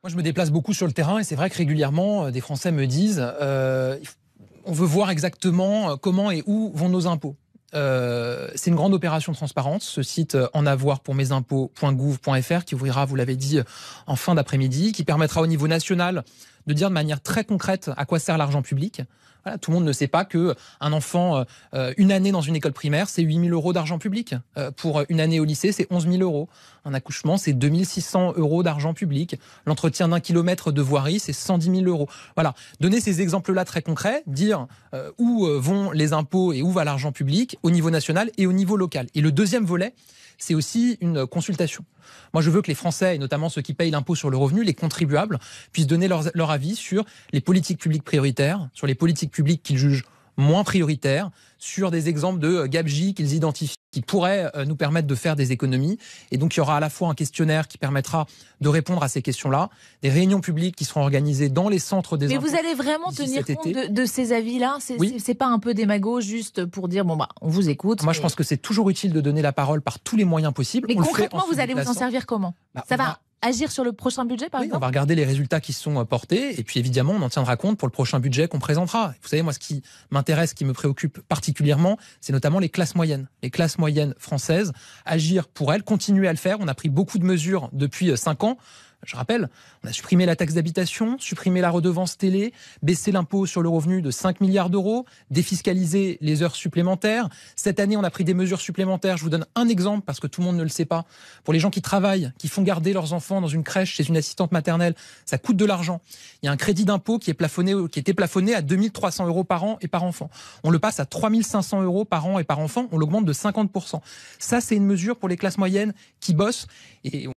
Moi, je me déplace beaucoup sur le terrain et c'est vrai que régulièrement, des Français me disent on veut voir exactement comment et où vont nos impôts. C'est une grande opération de transparence, ce site enavoirpourmesimpôts.gouv.fr qui ouvrira, vous l'avez dit, en fin d'après-midi, qui permettra au niveau national de dire de manière très concrète à quoi sert l'argent public. Voilà, tout le monde ne sait pas que un enfant, une année dans une école primaire, c'est 8 000 euros d'argent public. Pour une année au lycée, c'est 11 000 euros. Un accouchement, c'est 2 600 euros d'argent public. L'entretien d'1 kilomètre de voirie, c'est 110 000 euros. Voilà, donner ces exemples-là très concrets, dire où vont les impôts et où va l'argent public au niveau national et au niveau local. Et le deuxième volet, c'est aussi une consultation. Moi, je veux que les Français, et notamment ceux qui payent l'impôt sur le revenu, les contribuables, puissent donner leur avis sur les politiques publiques prioritaires, sur les politiques publiques qu'ils jugent moins prioritaires, sur des exemples de gabegie qu'ils identifient, qui pourraient nous permettre de faire des économies. Et donc, il y aura à la fois un questionnaire qui permettra de répondre à ces questions-là, des réunions publiques qui seront organisées dans les centres des impôts. Mais vous allez vraiment tenir compte de ces avis-là? C'est pas un peu démago juste pour dire, bon, bah, on vous écoute? Moi, je pense que c'est toujours utile de donner la parole par tous les moyens possibles. Mais concrètement, vous allez vous en servir comment? Ça va agir sur le prochain budget, par exemple? On va regarder les résultats qui sont portés et puis évidemment, on en tiendra compte pour le prochain budget qu'on présentera. Vous savez, moi, ce qui m'intéresse, qui me préoccupe particulièrement, c'est notamment les classes moyennes. Les classes moyennes françaises, agir pour elles, continuer à le faire. On a pris beaucoup de mesures depuis 5 ans. Je rappelle, on a supprimé la taxe d'habitation, supprimé la redevance télé, baissé l'impôt sur le revenu de 5 milliards d'euros, défiscalisé les heures supplémentaires. Cette année, on a pris des mesures supplémentaires. Je vous donne un exemple parce que tout le monde ne le sait pas. Pour les gens qui travaillent, qui font garder leurs enfants dans une crèche chez une assistante maternelle, ça coûte de l'argent. Il y a un crédit d'impôt qui était plafonné à 2 300 euros par an et par enfant. On le passe à 3 500 euros par an et par enfant. On l'augmente de 50%. Ça, c'est une mesure pour les classes moyennes qui bossent. Et